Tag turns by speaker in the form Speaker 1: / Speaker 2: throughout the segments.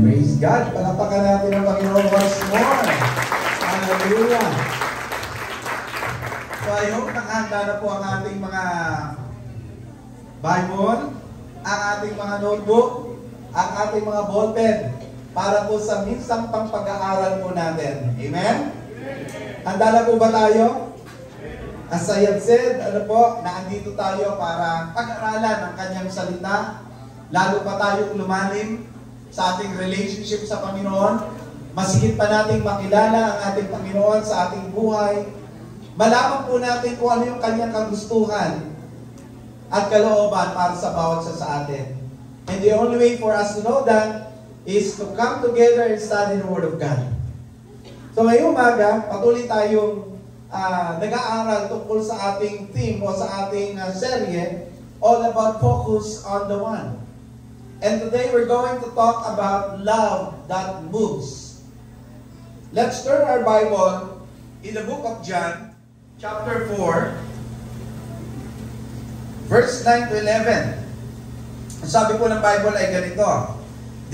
Speaker 1: Praise God. Palapakan natin ang Panginoon once more. Hallelujah. So I hope nakahanda na po ang ating mga Bible, ang ating mga notebook, ang ating mga ballpen para po sa minsang pang pag-aaral po natin. Amen? Handa na po ba tayo? As I have said, naandito tayo para pag-aralan ang kanyang salita. Lalo pa tayong lumalim sa ating relationship sa Panginoon. Masigit pa nating makilala ang ating Panginoon sa ating buhay. Malaman po natin kung ano yung kanyang kagustuhan at kalooban para sa bawat isa sa atin. And the only way for us to know that is to come together and study the Word of God. So ngayong umaga, patuloy tayong nag-aaral tungkol sa ating theme o sa ating serye, all about focus on the one. And today we're going to talk about love that moves. Let's turn our Bible in the book of John, chapter 4, verse 9 to 11. Ang sabi po ng Bible ay ganito: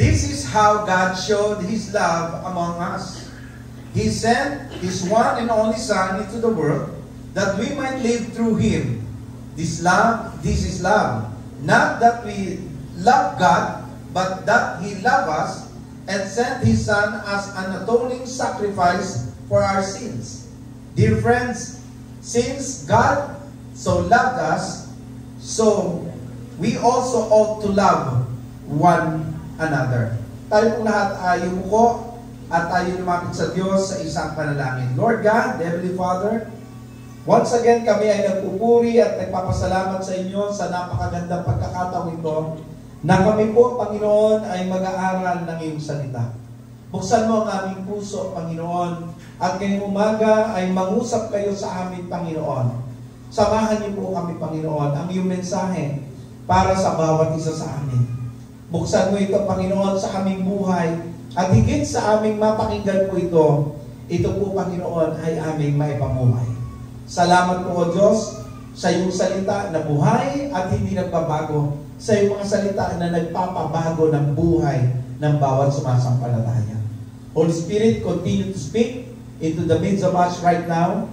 Speaker 1: This is how God showed His love among us. He sent His one and only Son into the world that we might live through Him. This is love. Not that we love God, but that He loved us and sent His Son as an atoning sacrifice for our sins. Dear friends, since God so loved us, so we also ought to love one another. Tayo pong lahat ay umuko at tayo lumapit sa Diyos sa isang panalangin. Lord God, Heavenly Father, once again kami ay nagpupuri at nagpapasalamat sa inyo sa napakagandang pagkakataon ito na kami po, Panginoon, ay mag-aaral ng iyong salita. Buksan mo ang aming puso, Panginoon, at ngayong umaga ay mangusap kayo sa amin, Panginoon. Samahan niyo po kami, Panginoon, ang iyong mensahe para sa bawat isa sa amin. Buksan mo ito, Panginoon, sa aming buhay at higit sa aming mapakinggan po ito po, Panginoon, ay aming maipamuhay. Salamat po, O Diyos, sa iyong salita na buhay at hindi nagbabago, sa iyong mga salita na nagpapabago ng buhay ng bawat sumasampalataya. Holy Spirit, continue to speak into the midst of us right now.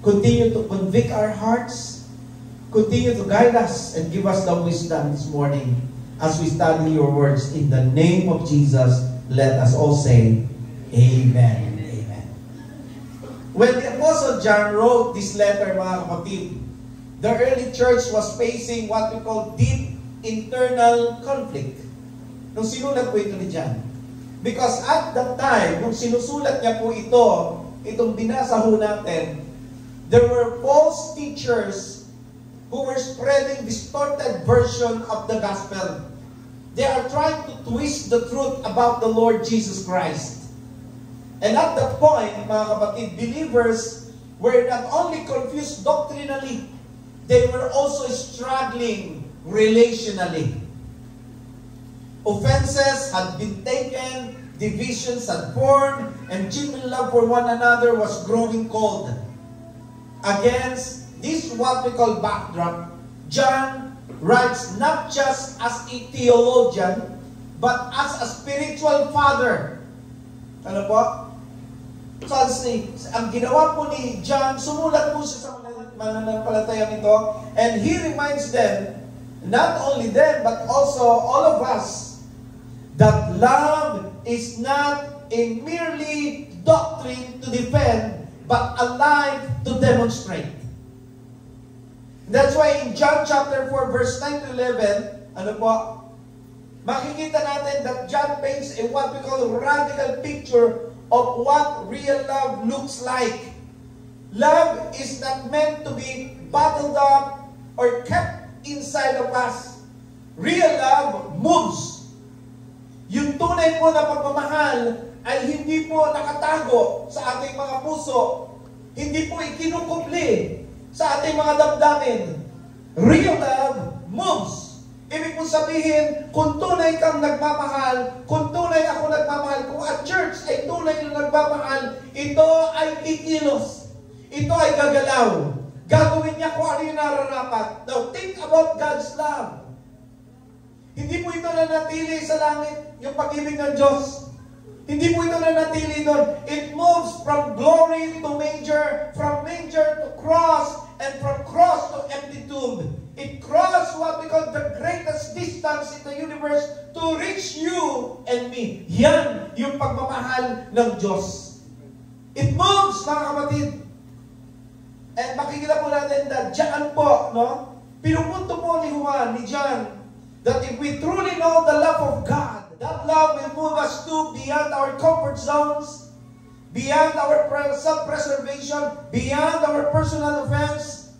Speaker 1: Continue to convict our hearts. Continue to guide us and give us the wisdom this morning as we study your words. In the name of Jesus, let us all say, Amen. Amen. When the Apostle John wrote this letter, mga kapatid, the early church was facing what we call deep internal conflict. Nung sinulat po ito ni John. Because at that time, nung sinusulat niya po itong binasa ho natin, there were false teachers who were spreading distorted version of the gospel. They are trying to twist the truth about the Lord Jesus Christ. And at that point, mga kapatid, believers were not only confused doctrinally, they were also struggling relationally. Offenses had been taken, divisions had formed, and genuine love for one another was growing cold. Against this what we call backdrop, John writes not just as a theologian, but as a spiritual father. Ano po? Kasi ang ginawa po ni John, sumulat po siya sa mananampalatayang ito, and he reminds them, not only them, but also all of us, that love is not a merely doctrine to defend, but a life to demonstrate. That's why in John chapter 4, verse 9 to 11, ano po, makikita natin that John paints a what we call radical picture of what real love looks like. Love is not meant to be bottled up or kept inside of us. Real love moves. Yung tunay po na pagmamahal ay hindi po nakatago sa ating mga puso. Hindi po ikinukupli sa ating mga damdamin. Real love moves. Ibig po sabihin, kung tunay kang nagmamahal, kung tunay ako nagmamahal, kung at church ay tunay na nagmamahal, ito ay kikilos. Ito ay gagalaw. Gagawin niya kung ano yung nararapat. Now, think about God's love. Hindi po ito nanatili sa langit, yung pag-ibig ng Diyos. Hindi po ito nanatili doon. It moves from glory to manger, from manger to cross, and from cross to empty tomb. It crossed what we call the greatest distance in the universe to reach you and me. Yan yung pagmamahal ng Diyos. It moves, mga kapatid. And makikita po natin na diyan po, no? Pinupunto po ni Juan, ni John, that if we truly know the love of God, that love will move us to beyond our comfort zones, beyond our self-preservation, beyond our personal offense,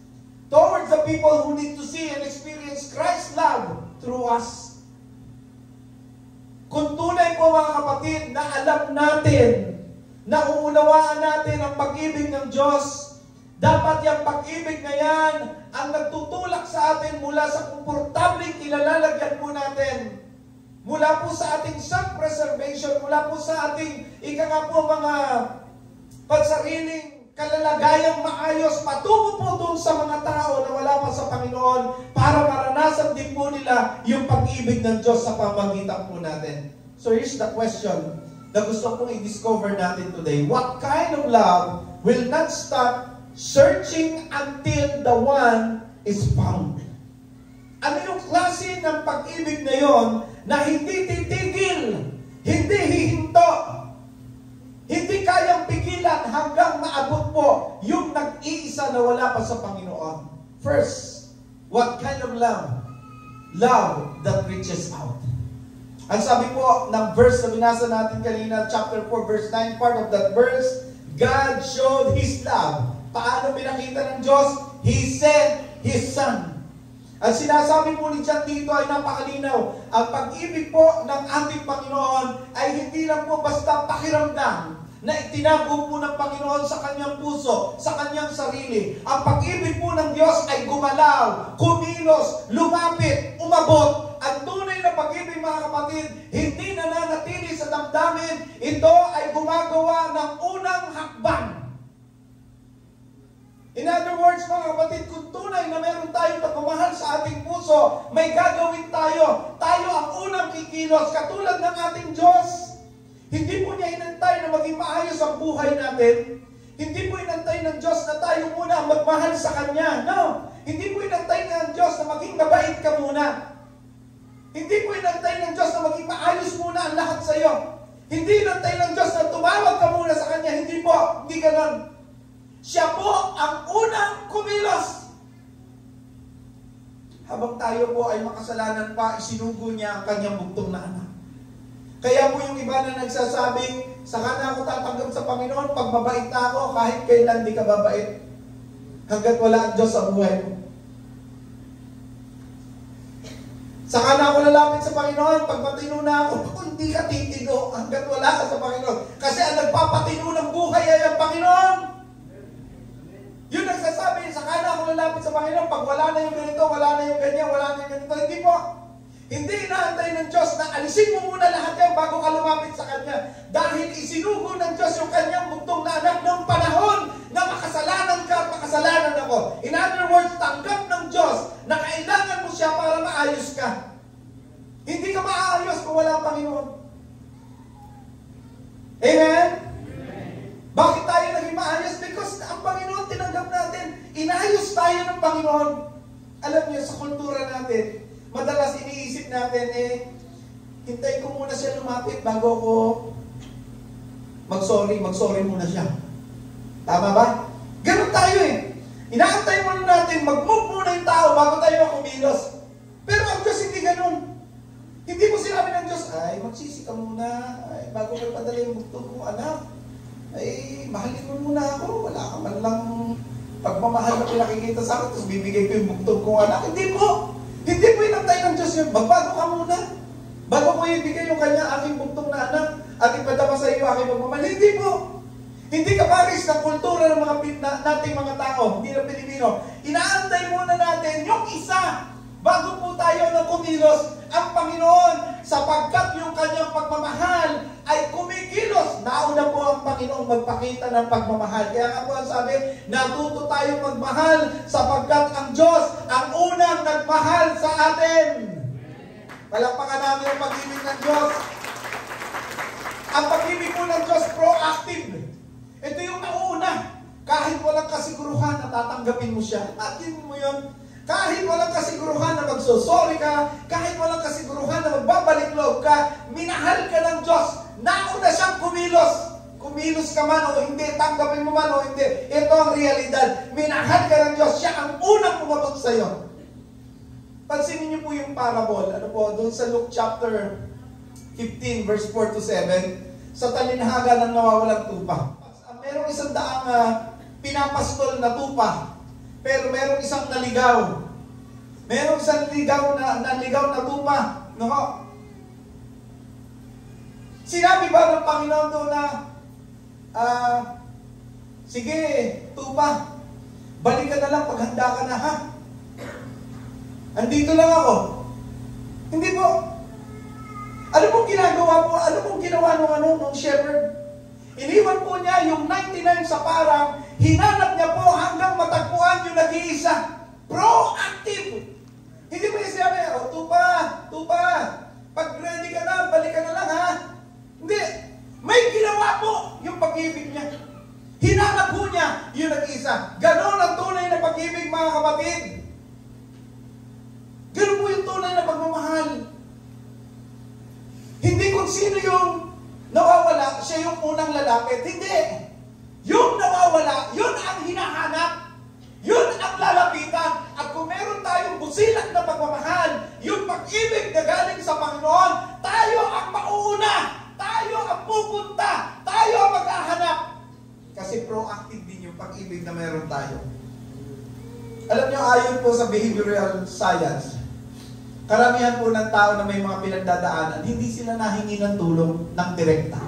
Speaker 1: towards the people who need to see and experience Christ's love through us. Kung tunay po mga kapatid na alam natin, na uunawaan natin ang pag-ibig ng Diyos, dapat yung pag-ibig na yan ang nagtutulak sa atin mula sa komportableng ilalalagyan po natin. Mula po sa ating self-preservation, mula po sa ating mga pansariling kalalagayang maayos, patungo po doon sa mga tao na wala pa sa Panginoon para maranasan din po nila yung pag-ibig ng Diyos sa pamagitan po natin. So here's the question na gusto kong i-discover natin today. What kind of love will not stop searching until the one is found? Ano yung klase ng pag-ibig na yon na hindi titigil, hindi hihinto, hindi kayang pigilan hanggang maabot po yung nag-iisa na wala pa sa Panginoon? First, what kind of love? Love that reaches out. Ang sabi po ng verse na binasa natin kanina, chapter 4, verse 9, part of that verse, God showed His love. Paano pinakita ng Diyos? He sent His Son. Ang sinasabi po ni John dito ay napakalinaw. Ang pag-ibig po ng ating Panginoon ay hindi lang po basta pakiramdam na itinago po ng Panginoon sa kanyang puso, sa kanyang sarili. Ang pag-ibig po ng Diyos ay gumalaw, kumilos, lumapit, umabot. Ang tunay na pag-ibig, mga kapatid, hindi nananatili sa damdamin. Ito ay gumagawa ng unang hakbang. In other words, mga kapatid, kung tunay na meron tayong pagmamahal sa ating puso, may gagawin tayo. Tayo ang unang kikilos, katulad ng ating Diyos. Hindi po niya inantay na maging maayos ang buhay natin. Hindi po inantay ng Diyos na tayo muna ang magmahal sa Kanya. No! Hindi po inantay ng Diyos na maging mabait ka muna. Hindi po inantay ng Diyos na maging maayos muna ang lahat sa iyo. Hindi inantay ng Diyos na tumawag ka muna sa Kanya. Hindi po. Hindi ganon. Siya po ang unang kumilos. Habang tayo po ay makasalanan pa, isinugo niya ang kanyang bugtong na anak. Kaya po yung iba na nagsasabing, saka na ako tatanggap sa Panginoon, pag mabait na ako, kahit kailan di ka babait. Hanggat wala ang Diyos sa buhay mo. Saka na ako lalapit sa Panginoon, pag matino na ako, hindi ka titino hanggat wala ka sa Panginoon. Kasi ang nagpapatino ng buhay ay ang Panginoon. Yun nagsasabi, saka na ako lalapit sa Panginoon, pag wala na yung ganito, wala na yung ganyan, wala na yung ganito. Hindi po. Hindi inaantay ng Diyos na alisin mo muna lahat yan bago ka lumapit sa Kanya. Dahil isinugo ng Diyos yung Kanyang bugtong na anak ng panahon na makasalanan ka at makasalanan ako. In other words, tanggap ng Diyos na kailangan mo siya para maayos ka. Hindi ka maayos kung wala ang Panginoon. Amen? Bakit tayo naging maayos? Because ang Panginoon tinanggap natin. Inayos tayo ng Panginoon. Alam niyo, sa kultura natin, madalas iniisip natin, hintay ko muna siya lumapit bago ko mag-sorry muna siya. Tama ba? Ganun tayo Inaantay muna natin, mag-move muna yung tao bago tayo kumilos. Pero ang Diyos hindi ganun. Hindi mo sinabi ng Diyos, ay, magsisi ka muna, ay, bago may padala yung bugtong ko, anak. Ay, mahalin mo muna ako. Wala ka man lang pagmamahal na pinakikita sa akin, tapos bibigay ko yung bugtong ko, anak. Hindi po. Hindi po inantay ng Diyos yun. Magbago ka muna. Bago ko ibigay yung kanya aking bugtong na anak at ipadama sa iyo aking pagmamahal. Hindi po. Hindi ka paris ng kultura ng nating mga tao, hindi na Pilipino. Inaantay muna natin yung isa bago po tayo na kumilos ang Panginoon sapagkat yung kanyang pagmamahal ay kumikilos. Nauna po ang Panginoong magpakita ng pagmamahal. Kaya nga po ang sabi, natuto tayong magmahal sapagkat ang Diyos ang unang nagmahal sa atin. Palakpakan natin ang pag-ibig ng Diyos. Ang pag-ibig mo ng Diyos, proactive. Ito yung nauna. Kahit walang kasiguruhan na tatanggapin mo siya. Imagine mo yun. Kahit walang kasiguruhan na magsosorry ka, kahit walang kasiguruhan na magbabalik loob ka, minahal ka ng Diyos. Nauna siyang kumilos. Kumilos ka man o hindi, tanggapin mo man o hindi. Ito ang realidad. Minahal ka ng Diyos. Siya ang unang pumatok sa'yo. Pansinin niyo po yung parable. Ano po, doon sa Luke chapter 15, verse 4 to 7, sa talinhaga ng nawawalang tupa. Merong isang daang pinapastol na tupa. Pero merong isang naligaw. Merong isang naligaw na tupa. No? Sinabi ba ng Panginoon doon na, sige, tupa, balik ka na lang pag handa ka na, ha? Andito lang ako. Hindi po. Ano pong ginagawa po? Ano pong ginawa nung shepherd? Iniwan po niya yung 99 sa parang, hinanap niya po hanggang matagpuan yung nag-iisa. Proactive. Hindi mo yung sinabi, tupa, pag ready ka na, balik ka na lang, ha? Hindi. May ginawa po yung pag-ibig niya. Hinanap po niya yung nag-iisa. Ganon ang tunay na pag-ibig, mga kapatid. Ganon po yung tunay na pagmamahal. Hindi kung sino yung nawawala, siya yung unang lalapit. Hindi. Yung nawawala, yun ang hinahanap. Yun ang lalapitan. At kung meron tayong busilak na pagmamahal, yung pag-ibig na galing sa Panginoon, tayo ang mauuna. Tayo ang pupunta. Tayo ang maghahanap. Kasi proactive din yung pag-ibig na meron tayo. Alam niyo, ayon po sa behavioral science, karamihan po ng tao na may mga pinagdadaanan, hindi sila nahingi ng tulong ng direkta.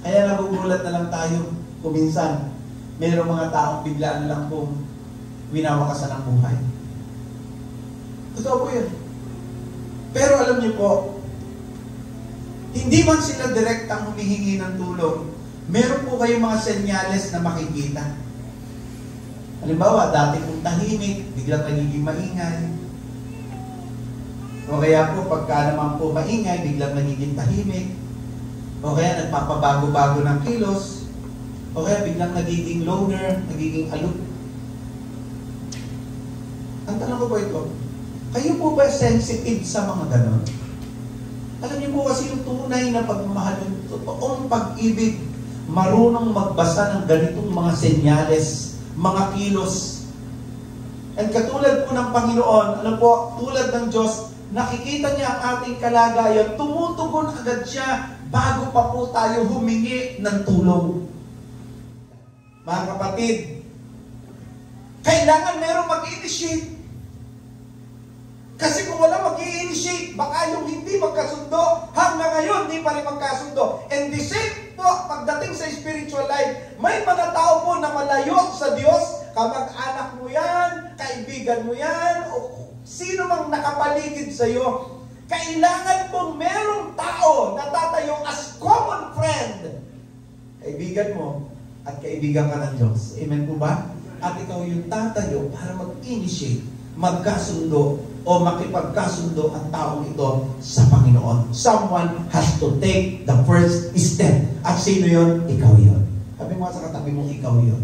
Speaker 1: Kaya nagugulat na lang tayo kung minsan mayroong mga taong biglaan lang po winawakasan ng buhay. Totoo po yun. Pero alam niyo po, hindi man sila direktang humihingi ng tulong, meron po kayong mga senyales na makikita. Halimbawa, dati kong tahimik, biglang nagiging maingay. O kaya po, pagka naman po maingay, biglang nagiging tahimik. O kaya nagpapabago-bago ng kilos. O kaya biglang nagiging loner, nagiging aloof. Ang tanong ko po ito, kayo po ba sensitive sa mga ganon? Alam niyo po kasi yung tunay na pagmamahal, yung totoong pag-ibig, marunong magbasa ng ganitong mga senyales, mga kilos. And katulad po ng Panginoon, ano po, tulad ng Diyos, nakikita niya ang ating kalagayan, tumutugon agad siya bago pa po tayo humingi ng tulong. Mga kapatid, kailangan merong mag-initiate. Kasi kung wala mag-i-initiate, baka yung hindi magkasundo, hanggang ngayon, hindi pa rin magkasundo. And the same po, pagdating sa spiritual life, may mga tao po na malayo sa Diyos, kamag-anak mo yan, kaibigan mo yan, o sino mang nakapaligid sa iyo, kailangan pong merong tao na tatayo as common friend. Kaibigan mo at kaibigan ka ng Diyos. Amen po ba? At ikaw yung tatayo para mag-initiate, magkasundo, o makipagkasundo ang taong ito sa Panginoon. Someone has to take the first step. At sino yun? Ikaw yun. Sabi mo sa katabi mo, ikaw yun.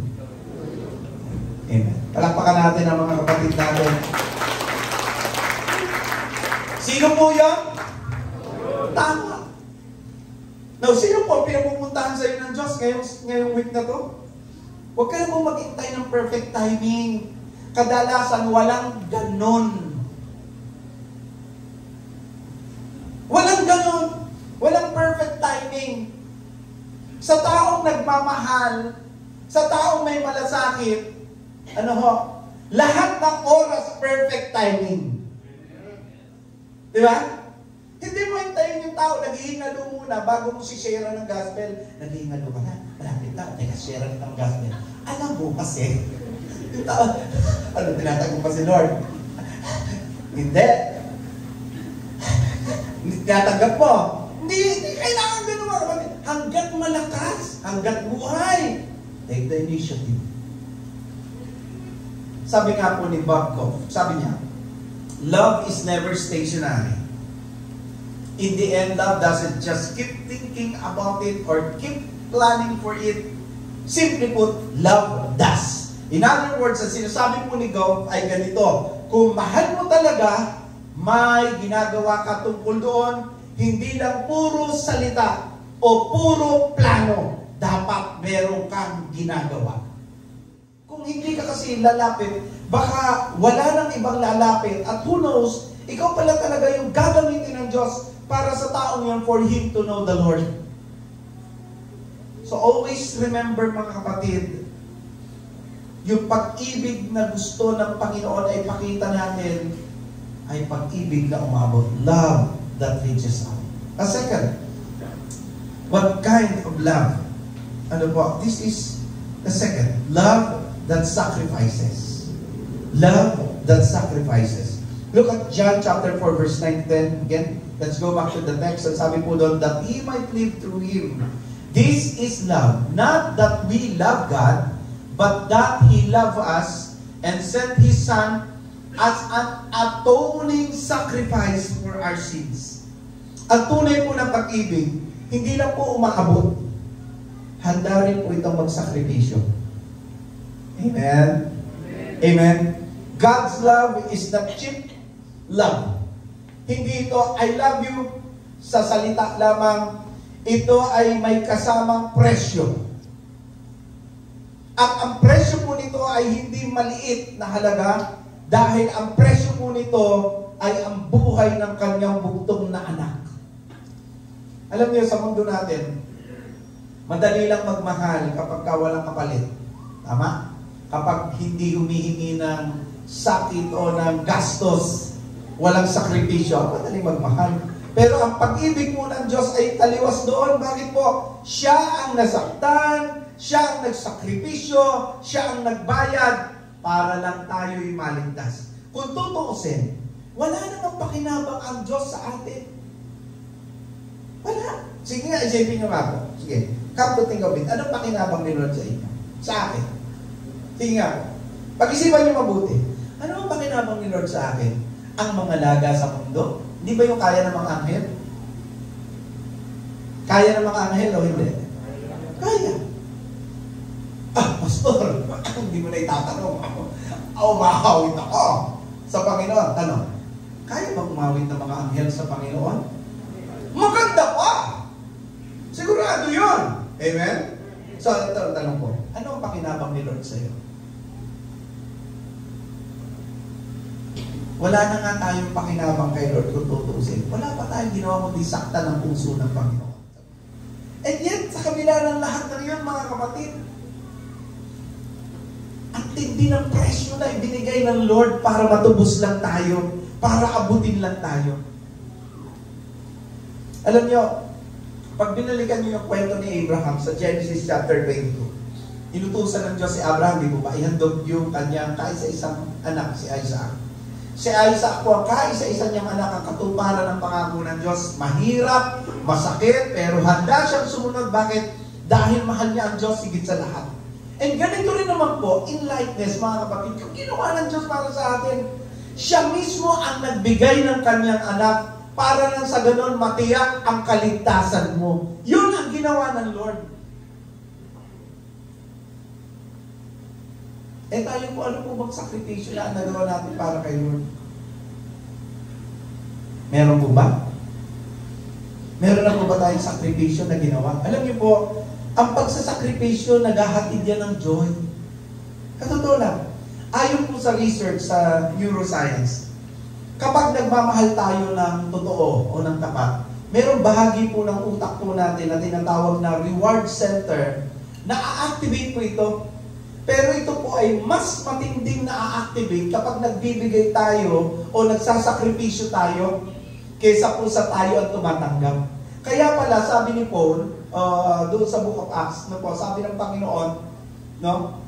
Speaker 1: Amen. Palakpakan natin ang mga kapatid natin. Sino po yan? Tama. Now, sino po pinapupuntahan sa iyo ng Diyos ngayong week na to? Huwag ka na po maghintay ng perfect timing. Kadalasan, walang ganon. Walang ganon. Walang perfect timing. Sa taong nagmamahal, sa taong may malasakit, lahat ng oras perfect timing. Di ba? Hindi mo hintayin yung tao, naghihingalo muna bago mo si-share ng gospel. Naghihingalo ka na, malapit lang, share kita ng gospel. Alam mo kasi, yung tao, tinatago pa si Lord? Hindi. Hindi tinatanggap mo. Hindi kailangan ganun mga kapatid. Hanggat malakas, hanggat buhay, take the initiative. Sabi nga po ni Bob Goff, sabi niya, Love is never stationary. In the end, love doesn't just keep thinking about it or keep planning for it. Simply put, love does. In other words, ang sinasabi po ni Goff ay ganito, kung mahal mo talaga, may ginagawa ka tungkol doon, hindi lang puro salita o puro plano, dapat meron kang ginagawa. Kung hindi ka kasi lalapit, baka wala nang ibang lalapit at who knows, ikaw pala talaga yung gagamitin ng Diyos para sa taong yan for Him to know the Lord. So always remember mga kapatid, yung pag-ibig na gusto ng Panginoon ay pakita natin ay pag-ibig na umabot. Love that reaches out. A second, what kind of love? Ano po? This is the second. Love that sacrifices. Love that sacrifices. Look at John chapter 4 verse 9 10. Again, let's go back to the text. Ang sabi po doon, that He might live through Him. This is love. Not that we love God, but that He loved us and sent His Son as an atoning sacrifice for our sins. Ang tunay po ng pag-ibig, hindi lang po umaabot. Handa rin po itong magsakripisyo. Amen? Amen? God's love is not cheap love. Hindi ito, I love you sa salita lamang. Ito ay may kasamang presyo. At ang presyo po nito ay hindi maliit na halaga dahil ang presyo po nito ay ang buhay ng kanyang bugtong na anak. Alam niyo, sa mundo natin, madali lang magmahal kapag walang kapalit. Tama? Kapag hindi humihingi ng sakit o ng gastos, walang sakripisyo, madali magmahal. Pero ang pag-ibig po ng Diyos ay taliwas doon. Bakit po? Siya ang nasaktan, siya ang nagsakripisyo, siya ang nagbayad para lang tayo'y maligtas. Kung tutuusin, wala namang pakinabang ang Diyos sa atin. Wala. Sige nga, isipin nyo ako. Sige, come to think of it. Anong pakinabang ni Lord sa inyo? Sa akin. Sige nga. Pag-isipan nyo mabuti. Ano ang pakinabang ni Lord sa akin? Ang mga laga sa mundo? Hindi ba yung kaya ng mga anghel? Kaya ng mga anghel o hindi? Kaya. Pastor, hindi mo na itatanong ako. Umahawit ako sa Panginoon. Tanong, kaya bang umawit ng mga anghel sa Panginoon? Maganda pa! Sigurado yun! Amen? So, ito ang tanong ko. Ano ang pakinabang ni Lord sa iyo? Wala na nga tayong pakinabang kay Lord kung tutuusin. Wala pa tayong ginawa kundi sakta ng puso ng Panginoon. And yet, sa kabila ng lahat ng yun, mga kapatid, ang tindi ng presyo na ibinigay ng Lord para matubos lang tayo, para abutin lang tayo. Alam nyo, pag binalikan nyo yung kwento ni Abraham sa Genesis chapter 22, inutusan ng Diyos si Abraham, di ba? Ihandog yung kanyang kaisa-isang anak, si Isaac. Si Isaac po ang kaisa-isa niyang anak, ang katuparan ng pangako ng Diyos. Mahirap, masakit, pero handa siyang sumunod. Bakit? Dahil mahal niya ang Diyos higit sa lahat. And ganito rin naman po, in likeness, mga kapatid, kung ginawa ng Diyos para sa atin, siya mismo ang nagbigay ng kanyang anak para lang sa ganon matiyak ang kaligtasan mo. Yun ang ginawa ng Lord. Eh tayo po, ano po bang sakripisyo na nagawa natin para kay Lord? Meron po ba? Meron na po ba tayong sakripisyo na ginawa? Alam niyo po, ang pagsasakripisyo, naghahatid yan ng joy. Katotoo lang. Ayon po sa research sa neuroscience, kapag nagmamahal tayo ng totoo o ng tapat, merong bahagi po ng utak po natin na tinatawag na reward center na a-activate po ito. Pero ito po ay mas matinding na-activate kapag nagbibigay tayo o nagsasakripisyo tayo kaysa po sa tayo ang tumatanggap. Kaya pala, sabi ni Paul, doon sa Book of Acts, no po, sabi ng Panginoon, no?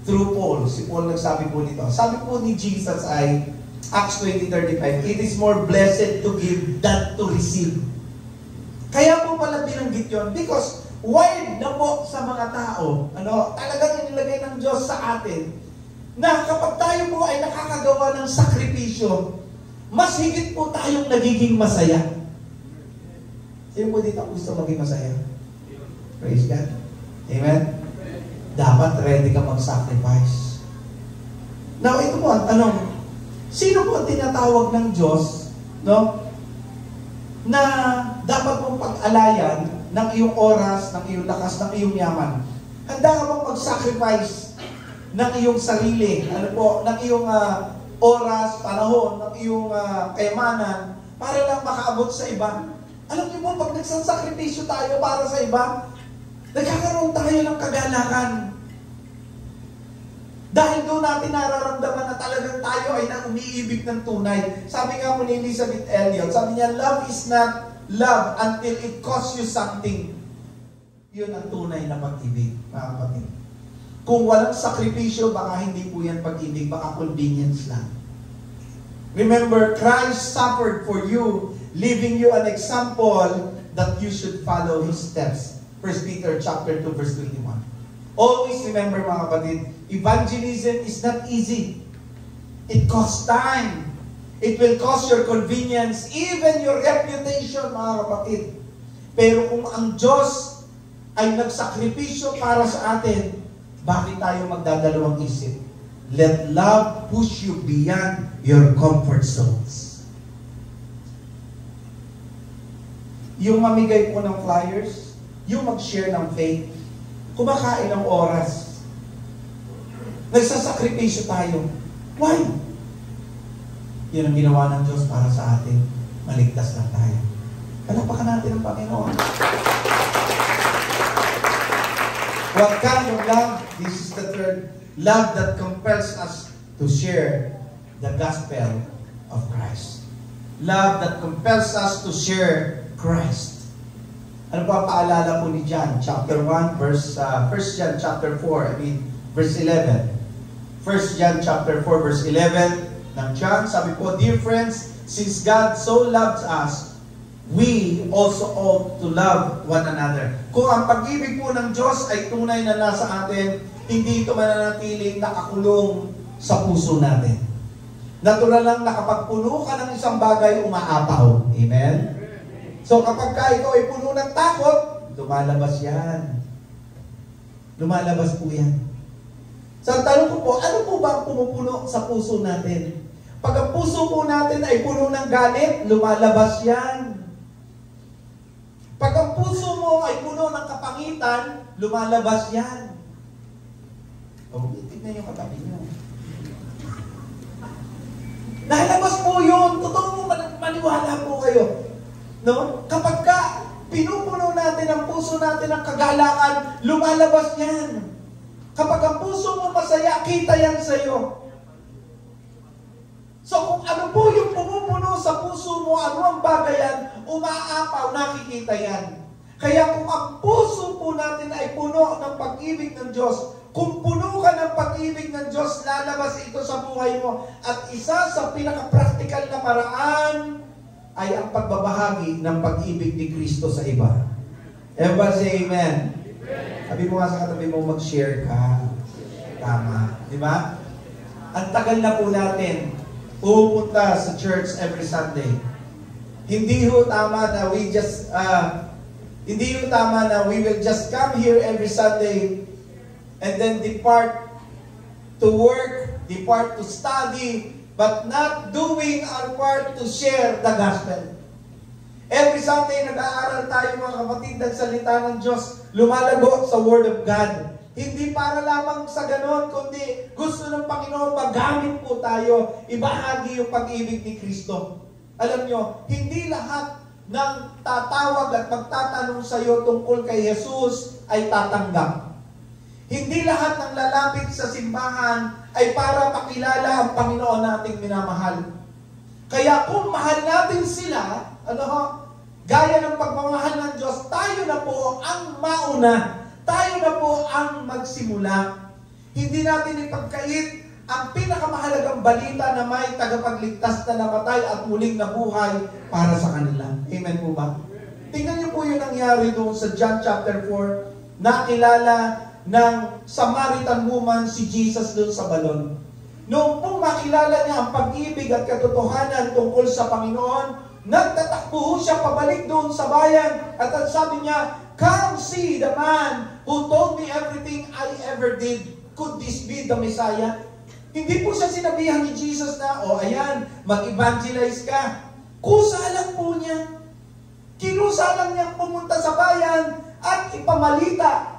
Speaker 1: Through Paul, si Paul nagsabi po nito. Sabi po ni Jesus ay, Acts 20:35, it is more blessed to give than to receive. Kaya po pala binanggit yun because wild na po sa mga tao, talagang inilagay ng Diyos sa atin na kapag tayo po ay nakakagawa ng sakripisyo, mas higit po tayong nagiging masaya. Sino po dito gusto maging masaya? Praise God. Amen? Dapat ready ka mag-sacrifice. Now, ito po ang tanong. Sino po ang tinatawag ng Diyos, no? Na dapat mong pag-alayan ng iyong oras, ng iyong lakas, ng iyong yaman. Handa ka bang mag-sacrifice ng iyong sarili, ng iyong oras, panahon, ng iyong kayamanan para lang makaabot sa iba? Alam niyo po, pag nagsasakripisyo tayo para sa iba, nagkakaroon tayo ng kagalakan. Dahil doon natin nararamdaman na talagang tayo ay umiibig ng tunay. Sabi nga po ni Elizabeth Elliot, sabi niya, love is not love until it costs you something. Yun ang tunay na pag-ibig, mga kapatid. Kung walang sakripisyo, baka hindi po yan pag-ibig, baka convenience lang. Remember, Christ suffered for you, leaving you an example that you should follow His steps. 1 Peter chapter 2, verse 21. Always remember, mga kapatid, evangelism is not easy. It costs time. It will cost your convenience, even your reputation, mga kapatid. Pero kung ang Diyos ay nagsakripisyo para sa atin, bakit tayo magdadalawang isip? Let love push you beyond your comfort zones. Yung mamigay po ng flyers, yung mag-share ng faith, kumakain ng oras, nagsasakripisyo tayo. Why? Yun ang ginawa ng Diyos para sa atin. Maligtas lang tayo. Palapakan natin ang Panginoon. What kind of love? This is the third. Love that compels us to share the gospel of Christ. Love that compels us to share Christ. Ano pa paalala po ni John? Chapter 1, verse, 1 John chapter 4, verse 11. 1 John chapter 4, verse 11 ng John, sabi po, dear friends, since God so loves us, we also ought to love one another. Kung ang pag-ibig po ng Diyos ay tunay na nasa atin, hindi ito mananatiling nakakulong sa puso natin. Natural lang na kapag puno ka ng isang bagay, umaapaw. Amen? So kapag ka ikaw ay puno ng takot, lumalabas yan. Lumalabas po yan. So ang tanong ko po, ano po ba ang pumupuno sa puso natin? Pag ang puso po natin ay puno ng galit, lumalabas yan. Pag ang puso mo ay puno ng kapangitan, lumalabas yan. O, tignan yung katabi nyo. Nalalabas po yun. Totoo mo, maniwala po kayo. No? Kapag ka pinupuno natin ang puso natin ng kagalakan, lumalabas yan. Kapag ang puso mo masaya, kita yan sa'yo. So kung ano po yung pumupuno sa puso mo, ano ang bagay yan, umaapaw, nakikita yan. Kaya kung ang puso po natin ay puno ng pag-ibig ng Diyos, kung puno ka ng pag-ibig ng Diyos, lalabas ito sa buhay mo. At isa sa pinaka-practical na paraan ay ang pagbabahagi ng pag-ibig ni Kristo sa iba. Everybody say amen. Sabi mo nga sa katabi mo, mag-share ka. Tama. Di ba? Ang tagal na po natin pupunta sa church every Sunday. Hindi ho tama na we will just come here every Sunday and then depart to work, depart to study, but not doing our part to share the gospel. Every Sunday, nag-aaral tayo mga kapatid ng salita ng Diyos, lumalago sa Word of God. Hindi para lamang sa ganon, kundi gusto ng Panginoon magamit po tayo, ibahagi yung pag-ibig ni Kristo. Alam nyo, hindi lahat ng tatawag at magtatanong sa iyo tungkol kay Jesus ay tatanggap. Hindi lahat ng lalapit sa simbahan ay para makilala ang Panginoon nating minamahal. Kaya kung mahal natin sila, gaya ng pagmamahal ng Diyos, tayo na po ang mauna. Tayo na po ang magsimula. Hindi natin ipagkait ang pinakamahalagang balita na may tagapagligtas na namatay at muling nabuhay para sa kanila. Amen po ba? Tingnan niyo po yung nangyari doon sa John chapter 4. Nakilala ng Samaritan woman si Jesus doon sa balon. Noong pong makilala niya ang pag-ibig at katotohanan tungkol sa Panginoon, nagtatakbo siya pabalik doon sa bayan at ang sabi niya, "Come see the man who told me everything I ever did. Could this be the Messiah?" Hindi po siya sinabihan ni Jesus na, "O ayan, mag-evangelize ka." Kusa lang po niya. Kinusa lang niyang pumunta sa bayan at ipamalita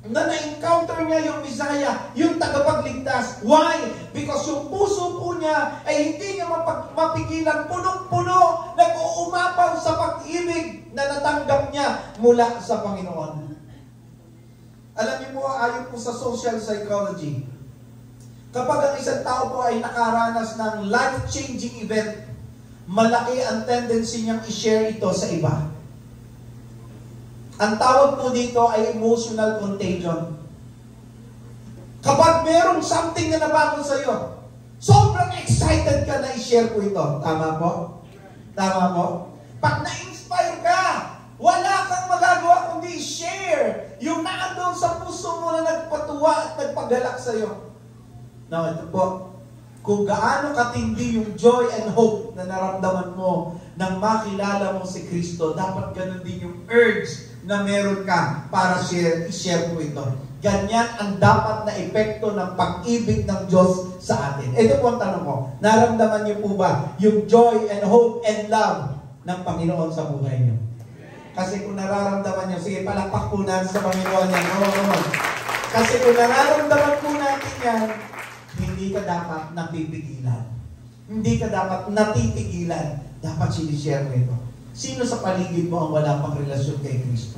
Speaker 1: na na-encounter niya yung Messiah, yung tagapagligtas. Why? Because yung puso po niya ay hindi niya mapigilan, punong-puno, nag-uumapaw sa pag-ibig na natanggap niya mula sa Panginoon. Alam niyo po, ayon po sa social psychology, kapag ang isang tao po ay nakaranas ng life-changing event, malaki ang tendency niyang i-share ito sa iba. Ang tawag po dito ay emotional contagion. Kapag merong something na nabago sa iyo, sobrang excited ka na i-share po ito. Tama po? Tama po? Pag na-inspire ka, wala kang magagawa kundi i-share yung naandun sa puso mo na nagpatuwa at nagpagalak sa iyo. Now, ito po, kung gaano katindi yung joy and hope na naramdaman mo nang makilala mo si Kristo, dapat ganun din yung urge na meron ka para i-share po ito. Ganyan ang dapat na epekto ng pag-ibig ng Diyos sa atin. Ito po ang tanong ko, naramdaman niyo po ba yung joy and hope and love ng Panginoon sa buhay niyo? Kasi kung nararamdaman niyo, sige, palakpak po natin sa Panginoon yan. Kasi kung nararamdaman po natin yan, hindi ka dapat napipigilan. Hindi ka dapat natitigilan. Dapat sinishare mo ito. Sino sa paligid mo ang wala pang relasyon kay Kristo?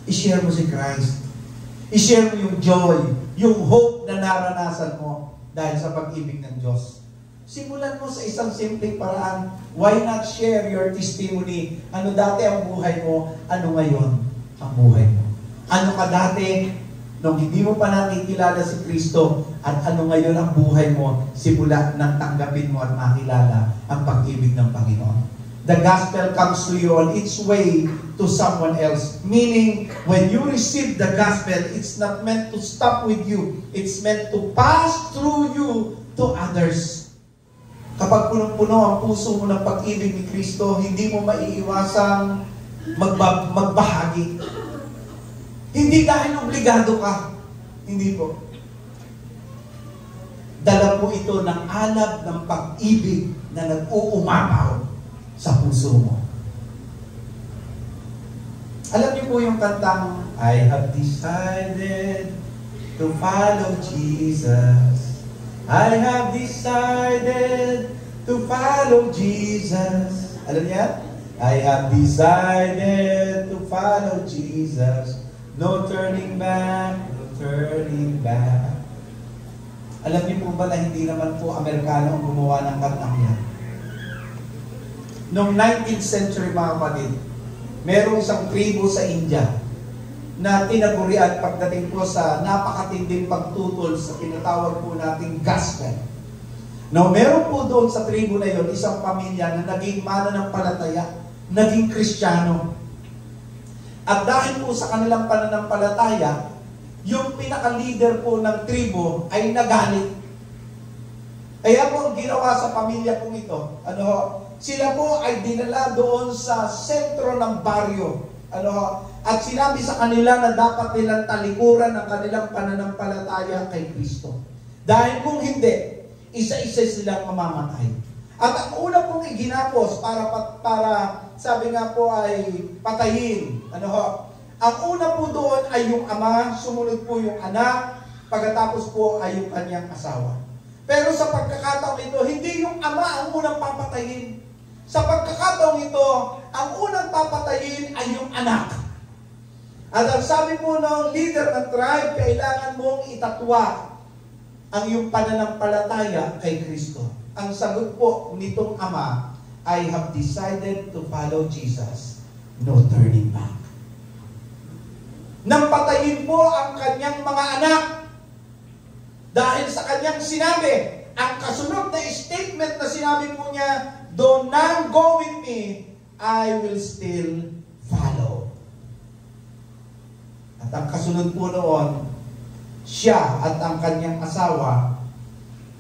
Speaker 1: I-share mo si Christ. I-share mo yung joy, yung hope na naranasan mo dahil sa pag-ibig ng Diyos. Simulan mo sa isang simpleng paraan. Why not share your testimony? Ano dati ang buhay mo? Ano ngayon ang buhay mo? Ano ka dati nung hindi mo pa nakikilala si Kristo? At ano ngayon ang buhay mo simula nang tanggapin mo at makilala ang pag-ibig ng Panginoon? The gospel comes to you on its way to someone else. Meaning, when you receive the gospel, it's not meant to stop with you. It's meant to pass through you to others. Kapag punong-puno ang puso mo ng pag-ibig ni Kristo, hindi mo maiiwasang magbahagi. Hindi dahil obligado ka. Hindi po. Dala po ito ng alab ng pag-ibig na nag-uumapaw sa puso mo. Alam niyo po yung kantang, I have decided to follow Jesus. I have decided to follow Jesus. Alam niya? I have decided to follow Jesus. No turning back, no turning back. Alam niyo po ba na hindi naman po Amerikano ang gumawa ng kantang yan? Noong 19th century mga kapatid, merong isang tribo sa India na tinagurian pagdating po sa napakatinding pagtutol sa tinatawag po nating gospel. Now, meron po doon sa tribo na yon isang pamilya na naging mananampalataya, naging Kristiyano. At dahil po sa kanilang pananampalataya, yung pinaka-leader po ng tribo ay nagalit. Kaya po ang ginawa sa pamilya pong ito, sila po ay dinala doon sa sentro ng baryo. At sinabi sa kanila na dapat nilang talikuran ang kanilang pananampalataya kay Kristo. Dahil kung hindi, isa-isa silang mamamatay. At ang una pong iginapos para sabi nga po ay patayin. Ang una po doon ay yung ama, sumunod po yung anak, pagkatapos po ay yung kanyang asawa. Pero sa pagkakataong ito, hindi yung ama ang unang papatayin. Sa pagkakataong ito, ang unang papatayin ay yung anak. At ang sabi po ng leader ng tribe, kailangan mong itatwa ang iyong pananampalataya kay Kristo. Ang sagot po nitong ama, I have decided to follow Jesus. No turning back. Nang patayin po ang kanyang mga anak dahil sa kanyang sinabi, ang kasunod na statement na sinabi po niya, though none go with me, I will still follow. At ang kasunod po noon, siya at ang kanyang asawa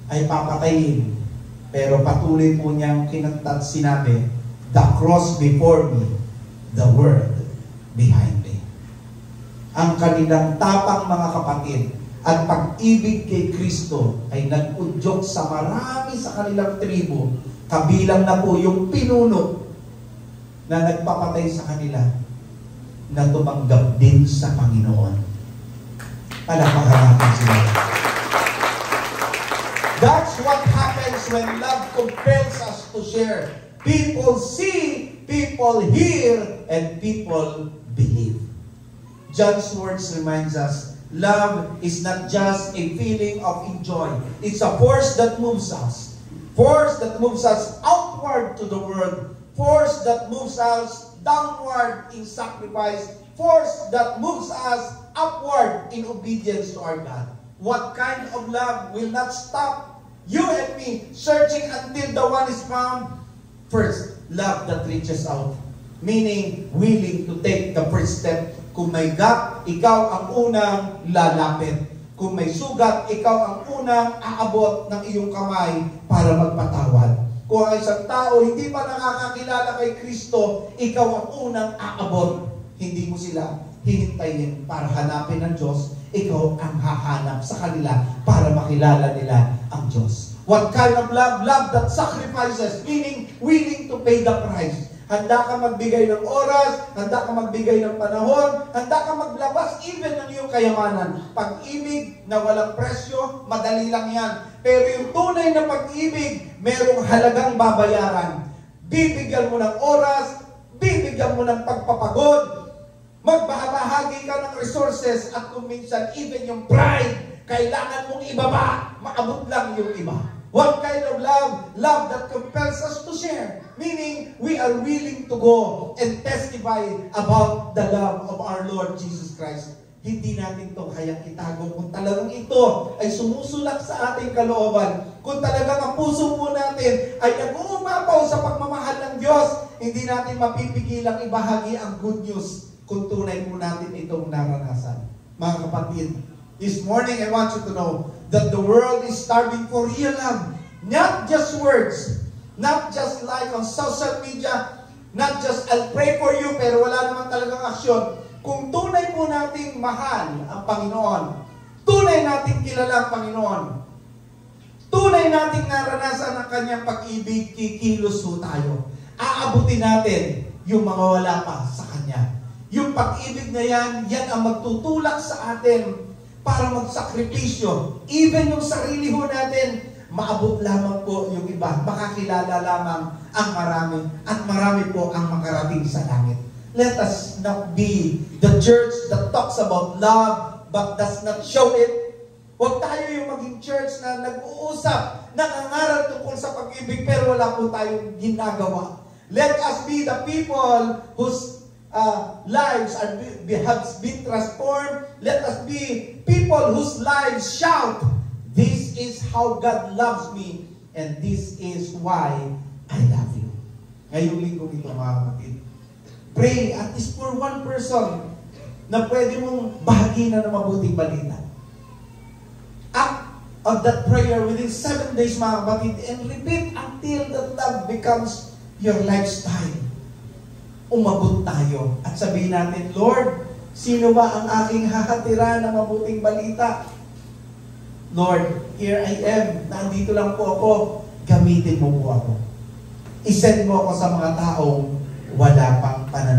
Speaker 1: ay papatayin. Pero patuloy po niyang kinantat sinabi, the cross before me, the word behind me. Ang kanilang tapang, mga kapatid, at pag-ibig kay Kristo ay nag-udyok sa marami sa kanilang tribo, kabilang na po yung pinuno na nagpapatay sa kanila, na tumanggap din sa Panginoon. Palakpakan natin sila. That's what happens when love compels us to share. People see, people hear, and people believe. John's words reminds us, love is not just a feeling of enjoy. It's a force that moves us. Force that moves us outward to the world. Force that moves us downward in sacrifice. Force that moves us upward in obedience to our God. What kind of love will not stop you and me searching until the one is found? First, love that reaches out. Meaning, willing to take the first step. Kung may gap, ikaw ang unang lalapit. Kung may sugat, ikaw ang unang aabot ng iyong kamay para magpatawad. Kung ang isang tao hindi pa nakakakilala kay Kristo, ikaw ang unang aabot. Hindi mo sila hihintayin para hanapin ang Diyos. Ikaw ang hahanap sa kanila para makilala nila ang Diyos. What kind of love? Love that sacrifices, meaning willing to pay the price. Handa ka magbigay ng oras, handa ka magbigay ng panahon, handa ka maglabas even ng iyong kayamanan. Pag-ibig na walang presyo, madali lang yan. Pero yung tunay na pag-ibig, merong halagang babayaran. Bibigyan mo ng oras, bibigyan mo ng pagpapagod, magbahagi ka ng resources, at kung minsan even yung pride, kailangan mong ibaba, maabot lang yung iba. What kind of love? Love that compels us to share. Meaning, we are willing to go and testify about the love of our Lord Jesus Christ. Hindi natin ito kayang itago kung talagang ito ay sumusulak sa ating kalooban. Kung talagang ang puso po natin ay nag-uumapaw sa pagmamahal ng Diyos, hindi natin mapipigilang ibahagi ang good news kung tunay po natin itong naranasan. Mga kapatid, this morning I want you to know that the world is starving for real love. Not just words, not just like on social media, not just I'll pray for you pero wala naman talagang aksyon. Kung tunay po nating mahal ang Panginoon, tunay nating kilala ang Panginoon, tunay nating naranasan ang kanyang pag-ibig, kikilos po tayo. Aabutin natin yung mga wala pa sa kanya. Yung pag-ibig na yan ang magtutulak sa atin para magsakripisyo. Even yung sarili ho natin, maabot lamang po yung iba. Makakilala lamang ang marami. At marami po ang makarating sa langit. Let us not be the church that talks about love but does not show it. Huwag tayo yung maging church na nag-uusap, nangangaral tungkol sa pag-ibig pero wala po tayong ginagawa. Let us be the people whose lives have been transformed. Let us be people whose lives shout, this is how God loves me and this is why I love you. Ngayong linggo ito, mga kapatid, pray at least for one person na pwede mong bahaginan ng mabuting balita. Act of that prayer within 7 days, mga kapatid, and repeat until that love becomes your lifestyle. Umabot tayo at sabihin natin, Lord, sino ba ang aking hahatiran ng mabuting balita? Lord, here I am. Nandito lang po ako. Gamitin mo po ako. I-send mo ako sa mga taong wala pang pananalig.